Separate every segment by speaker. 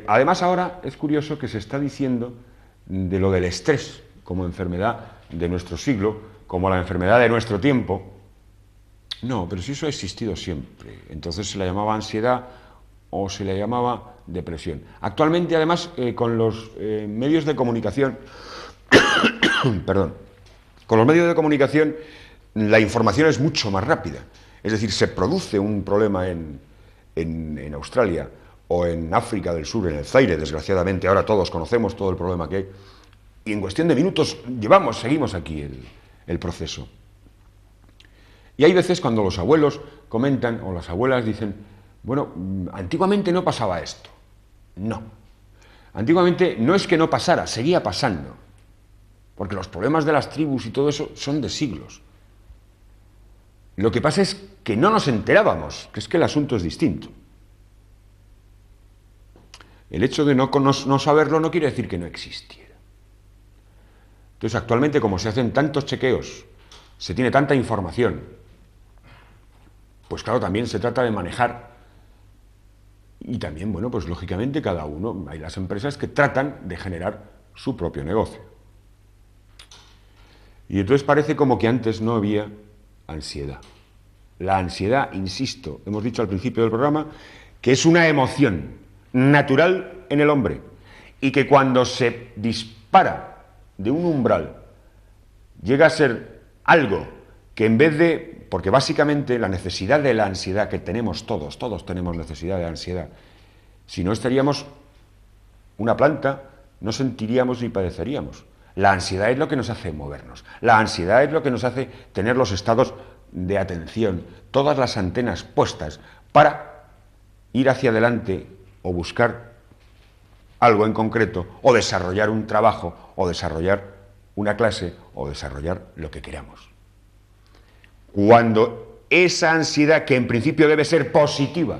Speaker 1: Además, ahora es curioso que se está diciendo de lo del estrés como enfermedad de nuestro siglo, como la enfermedad de nuestro tiempo. No, pero si eso ha existido siempre. Entonces se la llamaba ansiedad o se le llamaba depresión. Actualmente, además, con los medios de comunicación, perdón, con los medios de comunicación la información es mucho más rápida. Es decir, se produce un problema en Australia o en África del Sur, en el Zaire, desgraciadamente, ahora todos conocemos todo el problema que hay, y en cuestión de minutos seguimos aquí el proceso. Y hay veces cuando los abuelos comentan, o las abuelas dicen, bueno, antiguamente no pasaba esto. No. Antiguamente no es que no pasara, seguía pasando. Porque los problemas de las tribus y todo eso son de siglos. Lo que pasa es que no nos enterábamos, que es que el asunto es distinto. El hecho de no saberlo no quiere decir que no existiera. Entonces, actualmente, como se hacen tantos chequeos, se tiene tanta información, pues claro, también se trata de manejar. Y también, bueno, pues lógicamente cada uno, hay las empresas que tratan de generar su propio negocio. Y entonces parece como que antes no había ansiedad. La ansiedad, insisto, hemos dicho al principio del programa, que es una emoción natural en el hombre y que cuando se dispara de un umbral llega a ser algo que en vez de... Porque básicamente la necesidad de la ansiedad que tenemos todos tenemos necesidad de ansiedad. Si no estaríamos una planta, no sentiríamos ni padeceríamos. La ansiedad es lo que nos hace movernos. La ansiedad es lo que nos hace tener los estados de atención, todas las antenas puestas para ir hacia adelante o buscar algo en concreto, o desarrollar un trabajo, o desarrollar una clase, o desarrollar lo que queramos. Cuando esa ansiedad, que en principio debe ser positiva,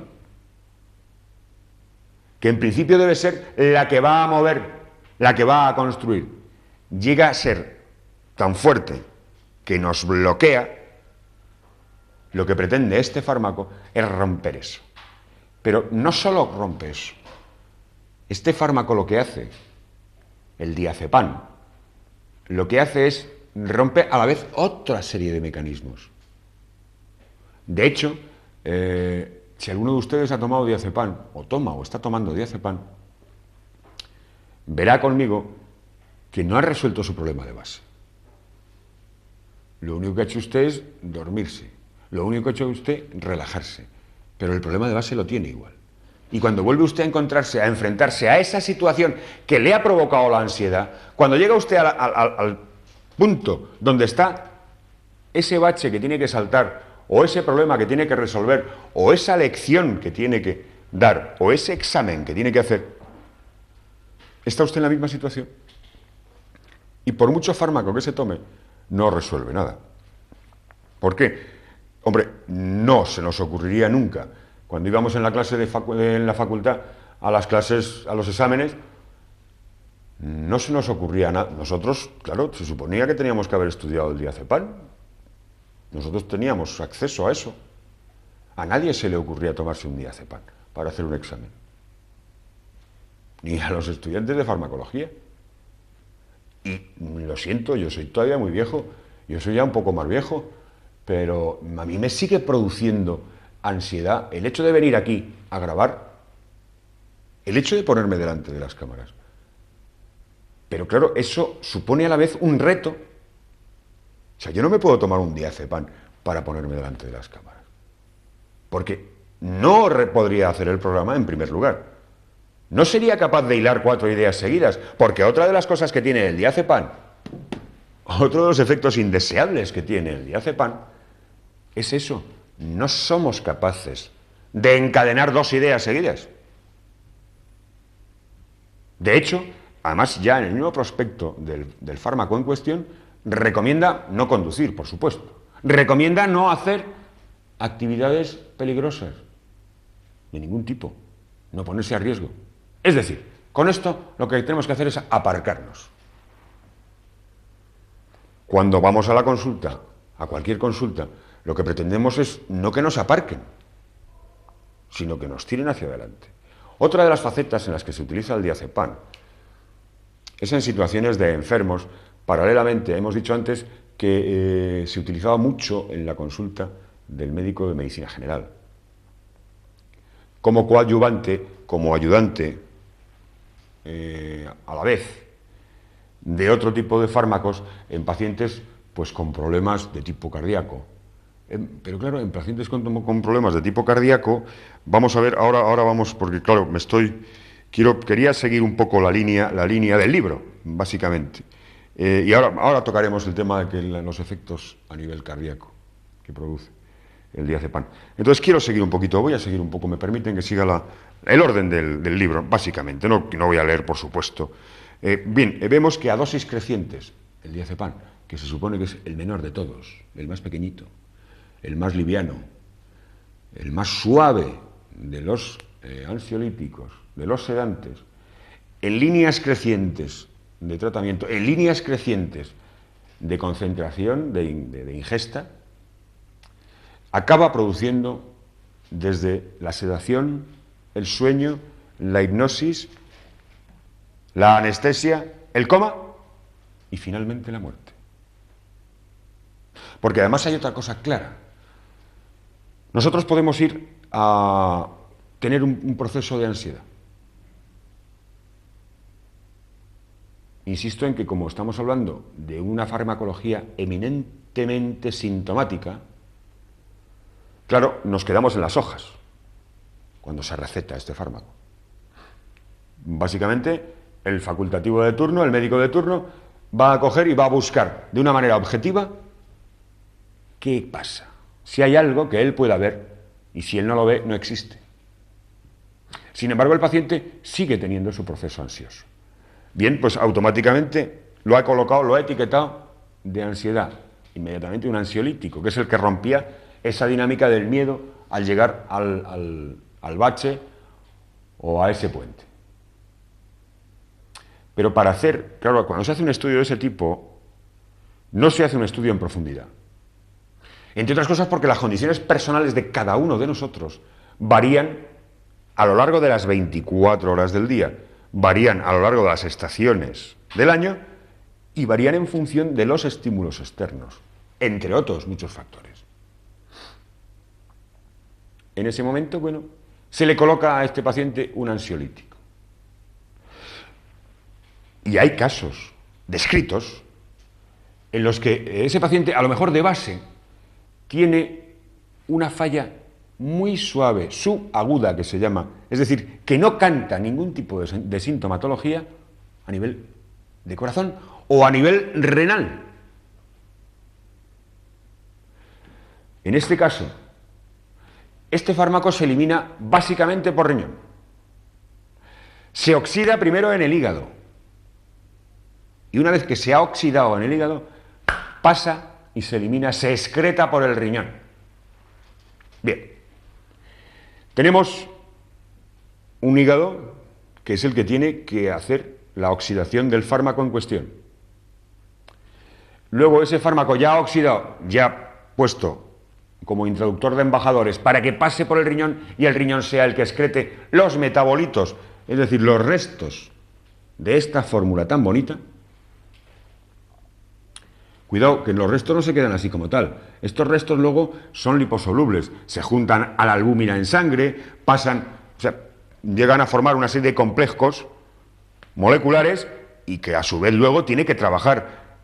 Speaker 1: que en principio debe ser la que va a mover, la que va a construir, llega a ser tan fuerte que nos bloquea, lo que pretende este fármaco es romper eso. Pero no solo rompe eso. Este fármaco lo que hace, el diazepam, lo que hace es rompe a la vez otra serie de mecanismos. De hecho, si alguno de ustedes ha tomado diazepam, o toma o está tomando diazepam, verá conmigo que no ha resuelto su problema de base. Lo único que ha hecho usted es dormirse. Lo único que ha hecho usted es relajarse. Pero el problema de base lo tiene igual. Y cuando vuelve usted a encontrarse, a enfrentarse a esa situación que le ha provocado la ansiedad, cuando llega usted al punto donde está ese bache que tiene que saltar, o ese problema que tiene que resolver, o esa lección que tiene que dar, o ese examen que tiene que hacer, está usted en la misma situación. Y por mucho fármaco que se tome, no resuelve nada. ¿Por qué? Hombre, no se nos ocurriría nunca, cuando íbamos en la clase en la facultad, a las clases, a los exámenes, no se nos ocurría nada. Nosotros, claro, se suponía que teníamos que haber estudiado el diazepam. Nosotros teníamos acceso a eso. A nadie se le ocurría tomarse un diazepam para hacer un examen. Ni a los estudiantes de farmacología. Y lo siento, yo soy todavía muy viejo, yo soy ya un poco más viejo, pero a mí me sigue produciendo ansiedad el hecho de venir aquí a grabar, el hecho de ponerme delante de las cámaras. Pero claro, eso supone a la vez un reto. O sea, yo no me puedo tomar un diazepam para ponerme delante de las cámaras, porque no podría hacer el programa en primer lugar. No sería capaz de hilar 4 ideas seguidas, porque otra de las cosas que tiene el diazepam, otro de los efectos indeseables que tiene el diazepam, es eso. No somos capaces de encadenar 2 ideas seguidas. De hecho, además ya en el mismo prospecto del fármaco en cuestión, recomienda no conducir, por supuesto. Recomienda no hacer actividades peligrosas, de ningún tipo, no ponerse a riesgo. Es decir, con esto lo que tenemos que hacer es aparcarnos. Cuando vamos a la consulta, a cualquier consulta, lo que pretendemos es no que nos aparquen, sino que nos tiren hacia adelante. Otra de las facetas en las que se utiliza el diazepam es en situaciones de enfermos. Paralelamente, hemos dicho antes que se utilizaba mucho en la consulta del médico de medicina general, como coadyuvante, como ayudante, a la vez, de otro tipo de fármacos en pacientes pues, con problemas de tipo cardíaco. Pero claro, en pacientes con problemas de tipo cardíaco, vamos a ver, ahora vamos, porque claro, quería seguir un poco la línea del libro, básicamente. Y ahora tocaremos el tema de los efectos a nivel cardíaco que produce el diazepam. Entonces quiero seguir un poquito, voy a seguir un poco, me permiten que siga el orden del libro, básicamente, no voy a leer, por supuesto. Bien, vemos que a dosis crecientes, el diazepam, que se supone que es el menor de todos, el más pequeñito, el más liviano, el más suave de los ansiolíticos, de los sedantes, en líneas crecientes de tratamiento, en líneas crecientes de concentración, de ingesta, acaba produciendo desde la sedación, el sueño, la hipnosis, la anestesia, el coma y finalmente la muerte. Porque además hay otra cosa clara. Nosotros podemos ir a tener un proceso de ansiedad. Insisto en que como estamos hablando de una farmacología eminentemente sintomática, claro, nos quedamos en las hojas cuando se receta este fármaco. Básicamente, el facultativo de turno, el médico de turno, va a coger y va a buscar de una manera objetiva qué pasa. Si hay algo que él pueda ver y si él no lo ve, no existe. Sin embargo, el paciente sigue teniendo su proceso ansioso. Bien, pues automáticamente lo ha colocado, lo ha etiquetado de ansiedad. Inmediatamente un ansiolítico, que es el que rompía esa dinámica del miedo al llegar al bache o a ese puente. Pero para hacer, claro, cuando se hace un estudio de ese tipo, no se hace un estudio en profundidad. Entre otras cosas porque las condiciones personales de cada uno de nosotros varían a lo largo de las 24 horas del día, varían a lo largo de las estaciones del año y varían en función de los estímulos externos, entre otros muchos factores. En ese momento, bueno, se le coloca a este paciente un ansiolítico. Y hay casos descritos en los que ese paciente, a lo mejor de base, tiene una falla muy suave, subaguda que se llama, es decir, que no canta ningún tipo de sintomatología a nivel de corazón o a nivel renal. En este caso, este fármaco se elimina básicamente por riñón. Se oxida primero en el hígado y una vez que se ha oxidado en el hígado, pasa y se elimina, se excreta por el riñón. Bien. Tenemos un hígado que es el que tiene que hacer la oxidación del fármaco en cuestión. Luego ese fármaco ya oxidado, ya puesto como introductor de embajadores para que pase por el riñón y el riñón sea el que excrete los metabolitos, es decir, los restos de esta fórmula tan bonita. Cuidado, que los restos no se quedan así como tal. Estos restos luego son liposolubles, se juntan a la albúmina en sangre, pasan, o sea, llegan a formar una serie de complejos moleculares y que a su vez luego tiene que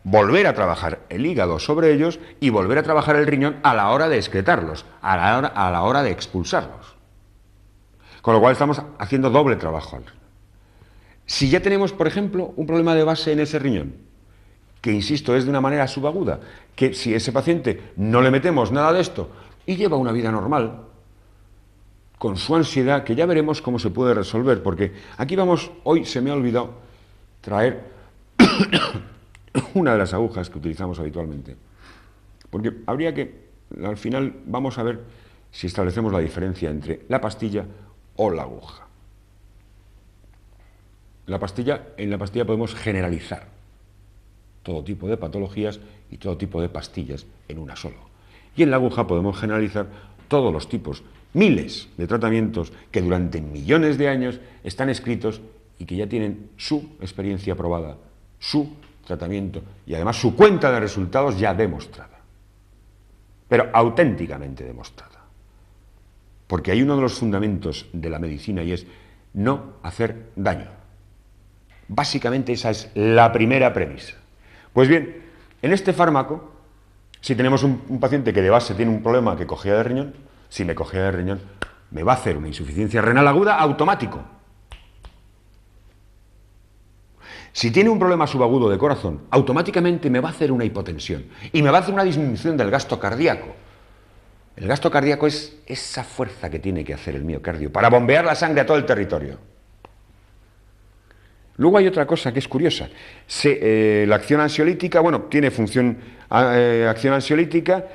Speaker 1: volver a trabajar el hígado sobre ellos y volver a trabajar el riñón a la hora de excretarlos, a la hora de expulsarlos. Con lo cual estamos haciendo doble trabajo. Si ya tenemos, por ejemplo, un problema de base en ese riñón, que insisto es de una manera subaguda, que si a ese paciente no le metemos nada de esto y lleva una vida normal, con su ansiedad, que ya veremos cómo se puede resolver, porque aquí hoy se me ha olvidado traer una de las agujas que utilizamos habitualmente, porque habría que, al final vamos a ver si establecemos la diferencia entre la pastilla o la aguja. En la pastilla podemos generalizar todo tipo de patologías y todo tipo de pastillas en una sola. Y en la aguja podemos generalizar todos los tipos miles de tratamientos que durante millones de años están escritos y que ya tienen su experiencia probada, su tratamiento y además su cuenta de resultados ya demostrada, pero auténticamente demostrada. Porque hay uno de los fundamentos de la medicina y es no hacer daño. Básicamente esa es la primera premisa. Pues bien, en este fármaco, si tenemos un paciente que de base tiene un problema que cojea de riñón, si me cojea de riñón, me va a hacer una insuficiencia renal aguda automático. Si tiene un problema subagudo de corazón, automáticamente me va a hacer una hipotensión y me va a hacer una disminución del gasto cardíaco. El gasto cardíaco es esa fuerza que tiene que hacer el miocardio para bombear la sangre a todo el territorio. Luego hay otra cosa que es curiosa. La acción ansiolítica, bueno, tiene función acción ansiolítica,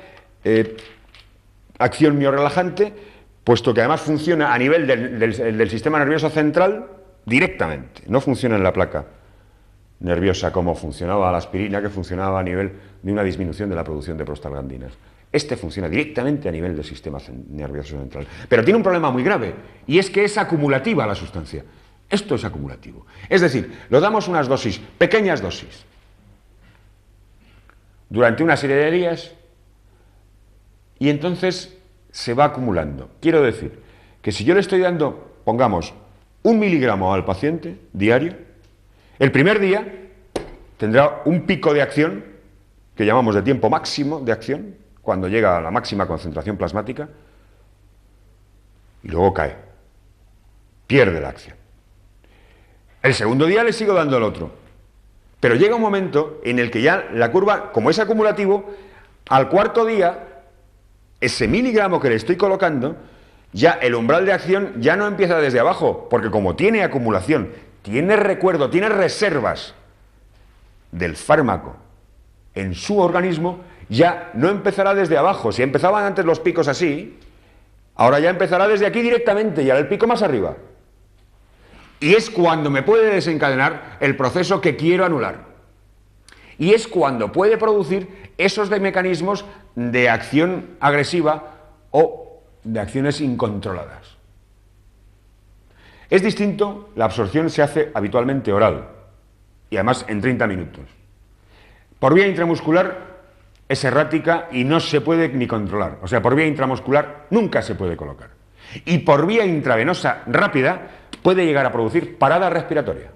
Speaker 1: acción miorrelajante, puesto que además funciona a nivel del sistema nervioso central directamente, no funciona en la placa nerviosa como funcionaba la aspirina, que funcionaba a nivel de una disminución de la producción de prostaglandinas. Este funciona directamente a nivel del sistema nervioso central. Pero tiene un problema muy grave, y es que es acumulativa la sustancia. Esto es acumulativo. Es decir, lo damos unas dosis, pequeñas dosis, durante una serie de días, y entonces se va acumulando. Quiero decir que si yo le estoy dando, pongamos, 1 miligramo al paciente diario, el primer día tendrá un pico de acción, que llamamos de tiempo máximo de acción, cuando llega a la máxima concentración plasmática, y luego cae, pierde la acción. El segundo día le sigo dando el otro, pero llega un momento en el que ya la curva, como es acumulativo, al cuarto día, ese miligramo que le estoy colocando, ya el umbral de acción ya no empieza desde abajo, porque como tiene acumulación, tiene recuerdo, tiene reservas del fármaco en su organismo, ya no empezará desde abajo. Si empezaban antes los picos así, ahora ya empezará desde aquí directamente y hará el pico más arriba. Y es cuando me puede desencadenar el proceso que quiero anular. Y es cuando puede producir esos mecanismos de acción agresiva o de acciones incontroladas. Es distinto, la absorción se hace habitualmente oral y además en 30 minutos. Por vía intramuscular es errática y no se puede ni controlar. O sea, por vía intramuscular nunca se puede colocar. Y por vía intravenosa rápida puede llegar a producir parada respiratoria.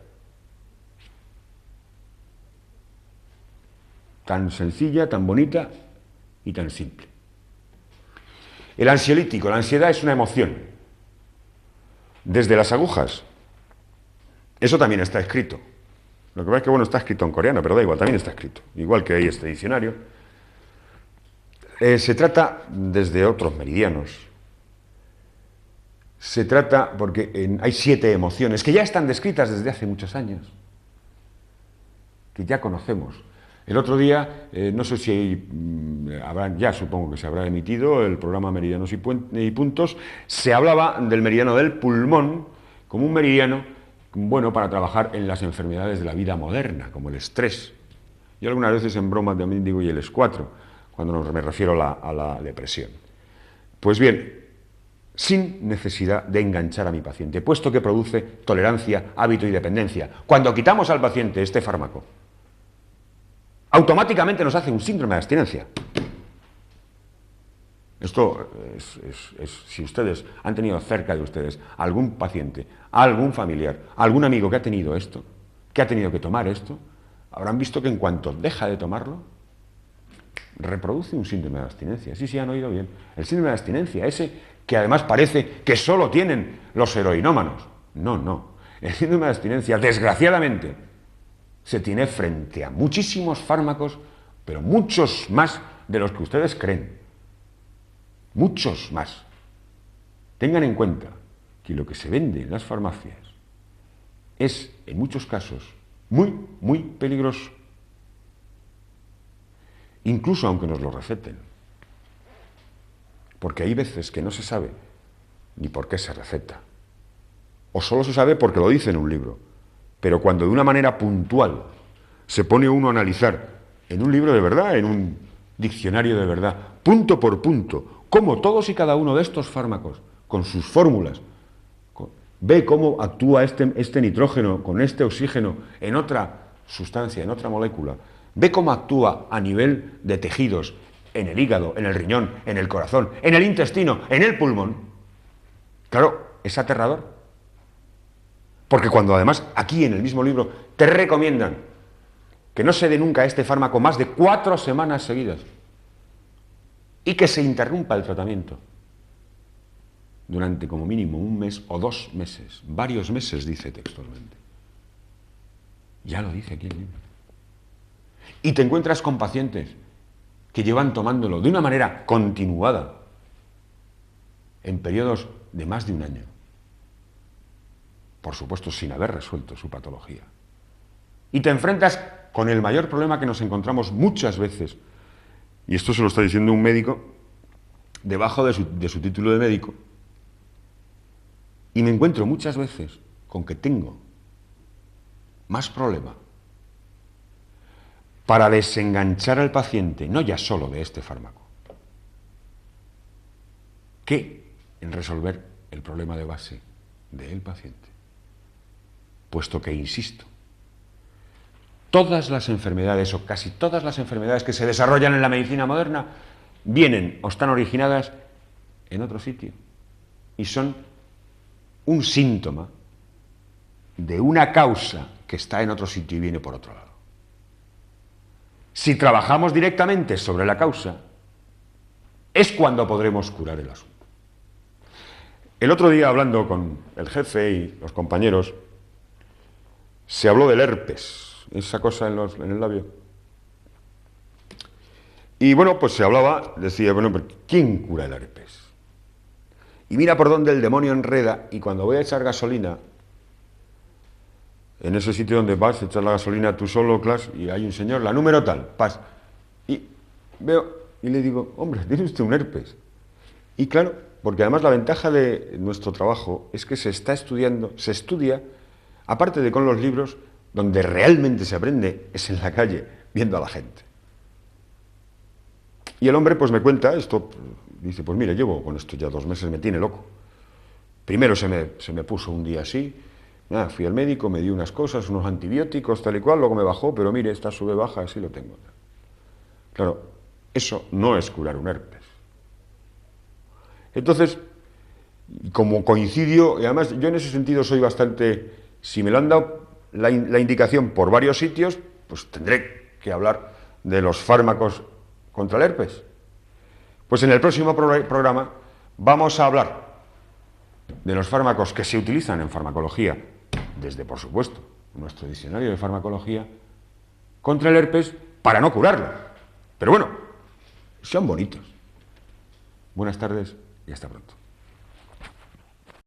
Speaker 1: Tan sencilla, tan bonita y tan simple. El ansiolítico, la ansiedad es una emoción. Desde las agujas. Eso también está escrito. Lo que pasa es que, bueno, está escrito en coreano, pero da igual, también está escrito. Igual que hay este diccionario. Se trata desde otros meridianos. Se trata porque hay 7 emociones que ya están descritas desde hace muchos años, que ya conocemos. El otro día, no sé si ya supongo que se habrá emitido el programa Meridianos y Puntos, se hablaba del meridiano del pulmón como un meridiano bueno para trabajar en las enfermedades de la vida moderna, como el estrés. Yo algunas veces en broma también digo y el S4, cuando me refiero a la depresión. Pues bien, sin necesidad de enganchar a mi paciente, puesto que produce tolerancia, hábito y dependencia. Cuando quitamos al paciente este fármaco, automáticamente nos hace un síndrome de abstinencia. Esto si ustedes han tenido cerca de ustedes algún paciente, algún familiar, algún amigo que ha tenido esto, que ha tenido que tomar esto, habrán visto que en cuanto deja de tomarlo, reproduce un síndrome de abstinencia. Sí, han oído bien. El síndrome de abstinencia, ese que además parece que solo tienen los heroinómanos. No. El síndrome de abstinencia, desgraciadamente, se tiene frente a muchísimos fármacos, pero muchos más de los que ustedes creen. Muchos más. Tengan en cuenta que lo que se vende en las farmacias es, en muchos casos, muy, muy peligroso. Incluso aunque nos lo receten. Porque hay veces que no se sabe ni por qué se receta. O solo se sabe porque lo dice en un libro. Pero cuando de una manera puntual se pone uno a analizar en un libro de verdad, en un diccionario de verdad, punto por punto, cómo todos y cada uno de estos fármacos con sus fórmulas. Ve cómo actúa este nitrógeno con este oxígeno en otra sustancia, en otra molécula. Ve cómo actúa a nivel de tejidos, en el hígado, en el riñón, en el corazón, en el intestino, en el pulmón. Claro, es aterrador. Porque cuando además aquí en el mismo libro te recomiendan que no se dé nunca este fármaco más de 4 semanas seguidas y que se interrumpa el tratamiento durante como mínimo 1 mes o 2 meses, varios meses, dice textualmente. Ya lo dice aquí el libro. Y te encuentras con pacientes que llevan tomándolo de una manera continuada en periodos de más de 1 año. Por supuesto, sin haber resuelto su patología. Y te enfrentas con el mayor problema que nos encontramos muchas veces, y esto se lo está diciendo un médico, debajo de su título de médico, y me encuentro muchas veces con que tengo más problema para desenganchar al paciente, no ya solo de este fármaco, que en resolver el problema de base del paciente. Puesto que, insisto, todas las enfermedades o casi todas las enfermedades que se desarrollan en la medicina moderna vienen o están originadas en otro sitio y son un síntoma de una causa que está en otro sitio y viene por otro lado. Si trabajamos directamente sobre la causa, es cuando podremos curar el asunto. El otro día, hablando con el jefe y los compañeros, se habló del herpes, esa cosa en el labio. Y bueno, pues se hablaba, decía, bueno, pero ¿quién cura el herpes? Y mira por dónde el demonio enreda, y cuando voy a echar gasolina, en ese sitio donde vas a echar la gasolina tú solo, Clas, y hay un señor, la número tal, pas, y veo, y le digo, hombre, tiene usted un herpes. Y claro, porque además la ventaja de nuestro trabajo es que se estudia, aparte de con los libros, donde realmente se aprende es en la calle, viendo a la gente. Y el hombre pues me cuenta esto, dice, pues mire, llevo con esto ya 2 meses, me tiene loco. Primero se me puso un día así, fui al médico, me dio unas cosas, unos antibióticos, tal y cual, luego me bajó, pero mire, esta sube, baja, así lo tengo. Claro, eso no es curar un herpes. Entonces, como coincidio, y además yo en ese sentido soy bastante, si me lo han dado la indicación por varios sitios, pues tendré que hablar de los fármacos contra el herpes. Pues en el próximo programa vamos a hablar de los fármacos que se utilizan en farmacología, desde, por supuesto, nuestro diccionario de farmacología, contra el herpes para no curarlo. Pero bueno, sean bonitos. Buenas tardes y hasta pronto.